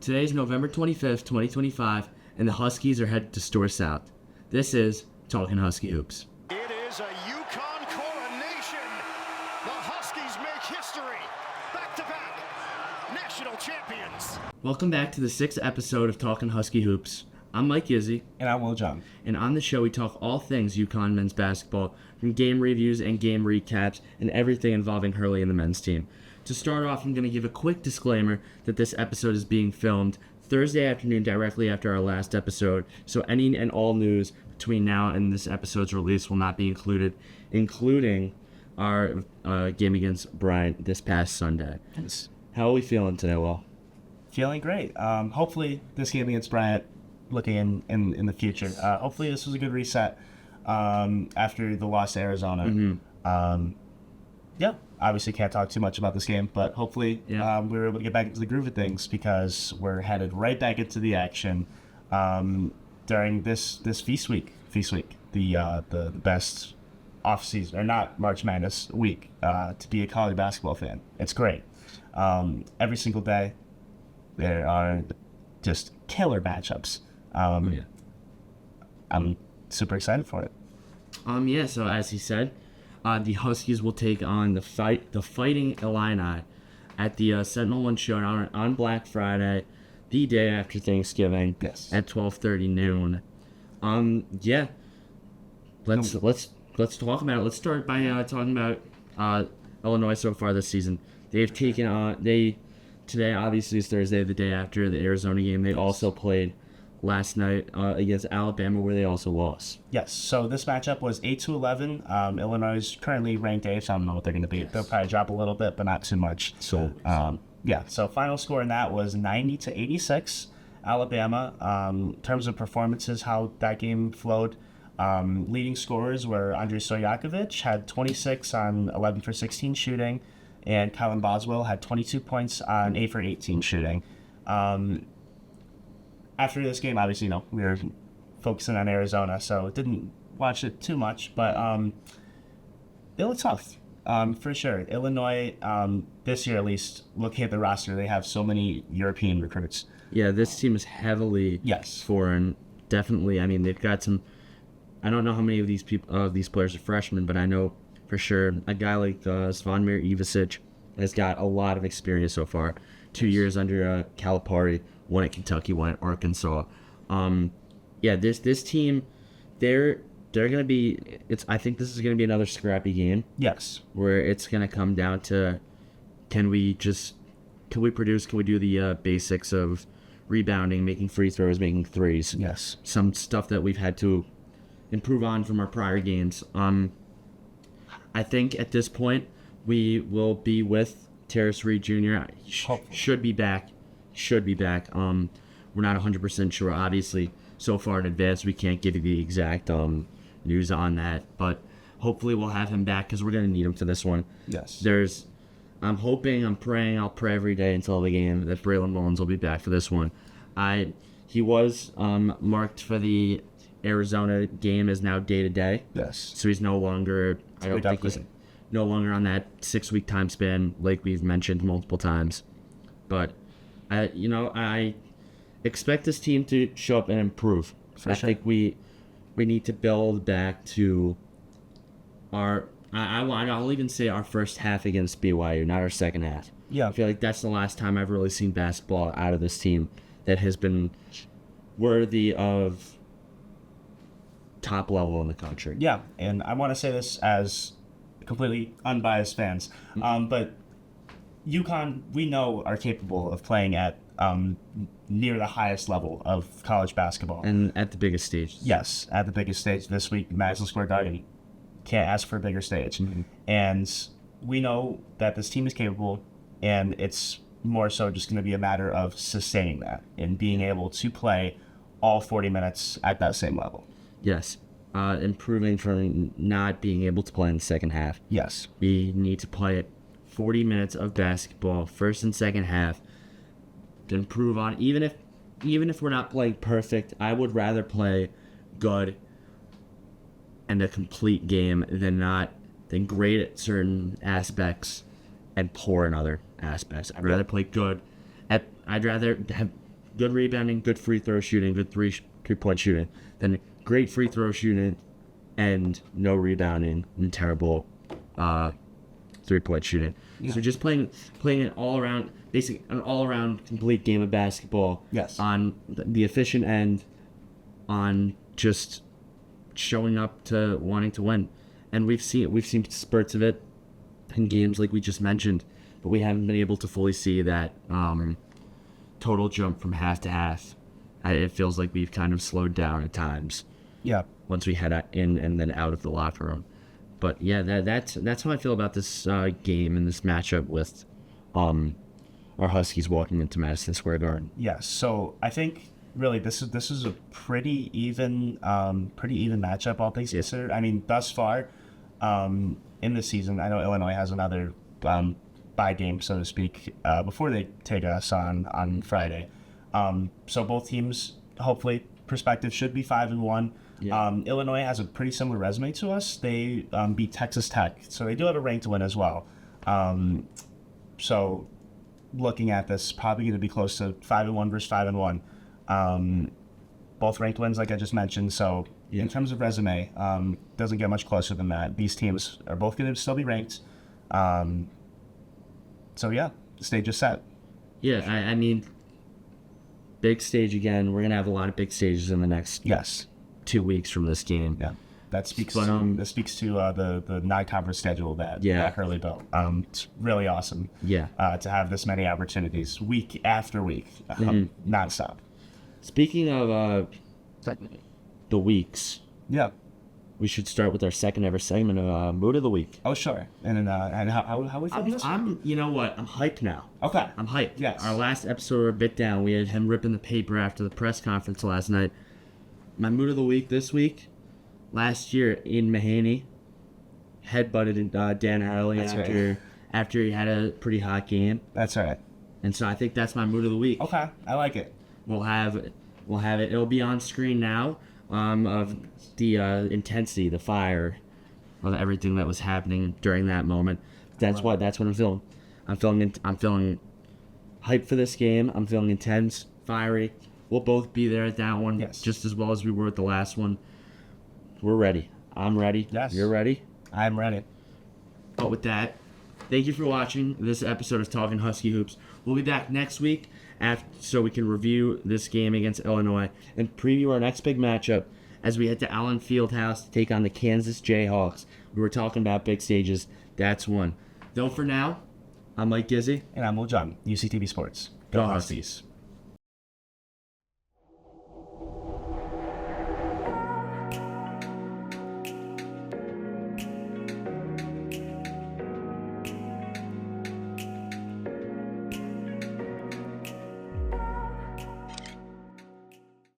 Today's November 25th, 2025, and the Huskies are headed to Store South. This is Talkin Husky Hoops. It is a UConn coronation. The Huskies make history. Back-to-back national champions. Welcome back to the 6th episode of Talkin Husky Hoops. I'm Mike Gizzi. And I'm Jeong. And on the show, we talk all things UConn men's basketball, from game reviews and game recaps, and everything involving Hurley and the men's team. To start off, I'm going to give a quick disclaimer that this episode is being filmed Thursday afternoon directly after our last episode, so any and all news between now and this episode's release will not be included, including our game against Bryant this past Sunday. Yes. How are we feeling today, Will? Feeling great. Hopefully this game against Bryant, looking in the future. Hopefully this was a good reset after the loss to Arizona. Mm-hmm. Obviously can't talk too much about this game, but hopefully we were able to get back into the groove of things because we're headed right back into the action during this feast week, the best off season, or not March Madness week, to be a college basketball fan. It's great. Every single day there are just killer matchups. I'm super excited for it. So as he said, the Huskies will take on the Fighting Illini at the Sentinel One Showdown on Black Friday, the day after Thanksgiving, at 12:30 noon. Let's talk about it. Let's start by talking about Illinois so far this season. They've taken today, obviously is Thursday, the day after the Arizona game. They also played last night against Alabama, where they also lost. Yes, so this matchup was 8-11. Illinois is currently ranked 8th. I don't know what they're going to be. They'll probably drop a little bit, but not too much. So final score in that was 90-86. Alabama. In terms of performances, how that game flowed, leading scorers were Andrei Stojakovic, had 26 on 11 for 16 shooting, and Kylan Boswell had 22 points on 8 for 18 shooting. After this game, obviously, we were focusing on Arizona, so didn't watch it too much, but it looked tough, for sure. Illinois, this year at least, looking at the roster, they have so many European recruits. Yeah, this team is heavily foreign. Definitely, I mean, they've got some. I don't know how many of these players are freshmen, but I know for sure a guy like Zvonimir Ivasic has got a lot of experience so far. 2 years under Calipari. One at Kentucky, one at Arkansas. This team, they're gonna be. I think this is gonna be another scrappy game. Yes. Where it's gonna come down to, can we produce? Can we do the basics of rebounding, making free throws, making threes? Yes. Some stuff that we've had to improve on from our prior games. I think at this point we will be with Terrace Reed Jr. Should be back. We're not 100% sure. Obviously, so far in advance, we can't give you the exact news on that. But hopefully we'll have him back because we're going to need him for this one. Yes. I'm hoping, I'm praying, I'll pray every day until the game that Braylon Mullins will be back for this one. He was marked for the Arizona game as now day-to-day. Yes. So he's no longer, I don't think he's no longer on that 6-week time span like we've mentioned multiple times. But I expect this team to show up and improve. I think we need to build back to our. I'll even say our first half against BYU, not our second half. Yeah, I feel like that's the last time I've really seen basketball out of this team that has been worthy of top level in the country. Yeah, and I want to say this as completely unbiased fans, but UConn, we know, are capable of playing at near the highest level of college basketball. And at the biggest stage. Yes, at the biggest stage this week, Madison Square Garden. Can't ask for a bigger stage. Mm-hmm. And we know that this team is capable, and it's more so just going to be a matter of sustaining that and being able to play all 40 minutes at that same level. Yes. Improving from not being able to play in the second half. Yes. We need to play 40 minutes of basketball, first and second half, to improve on. Even if we're not playing perfect, I would rather play good and a complete game than great at certain aspects and poor in other aspects. I'd rather play good. I'd rather good rebounding, good free throw shooting, good three-point shooting, then great free throw shooting, and no rebounding and terrible three-point shooting. Yeah. So just playing an all-around, basically an all-around complete game of basketball. Yes. On the efficient end, on just showing up to wanting to win, and we've seen spurts of it in games like we just mentioned, but we haven't been able to fully see that total jump from half to half. It feels like we've kind of slowed down at times. Yeah. Once we head in and then out of the locker room. But yeah, that's how I feel about this game and this matchup with our Huskies walking into Madison Square Garden. Yes. So I think really this is a pretty even matchup, all things considered. I mean, thus far in the season, I know Illinois has another bye game, so to speak, before they take us on Friday. So both teams, hopefully, perspective should be 5-1. Yeah. Illinois has a pretty similar resume to us. They beat Texas Tech, so they do have a ranked win as well. So looking at this, probably going to be close to 5-1 versus 5-1. Both ranked wins, like I just mentioned. So in terms of resume, doesn't get much closer than that. These teams are both going to still be ranked. So yeah, the stage is set. Yeah, I mean, big stage again. We're gonna have a lot of big stages in the next 2 weeks from this game. Yeah, that speaks to the non-conference schedule that Hurley built. It's really awesome. Yeah, to have this many opportunities week after week, nonstop. Speaking of the weeks, we should start with our second ever segment of Mood of the Week. Oh, sure. And how we feeling this? You know what? I'm hyped now. Okay. I'm hyped. Yes. Our last episode, we were a bit down. We had him ripping the paper after the press conference last night. My Mood of the Week this week, last year, Aiden Mahaney headbutted Dan Hurley after he had a pretty hot game. That's right. And so I think that's my Mood of the Week. Okay. I like it. We'll have it. It'll be on screen now. Of the intensity, the fire, of everything that was happening during that moment. That's what I'm feeling. I'm feeling hyped for this game. I'm feeling intense, fiery. We'll both be there at that one, just as well as we were at the last one. We're ready. I'm ready. Yes. You're ready? I'm ready. But with that, thank you for watching this episode of Talkin Husky Hoops. We'll be back next week so we can review this game against Illinois and preview our next big matchup as we head to Allen Fieldhouse to take on the Kansas Jayhawks. We were talking about big stages. That's one. Though for now, I'm Mike Gizzi. And I'm Will Jeong, UCTV Sports. Go Huskies.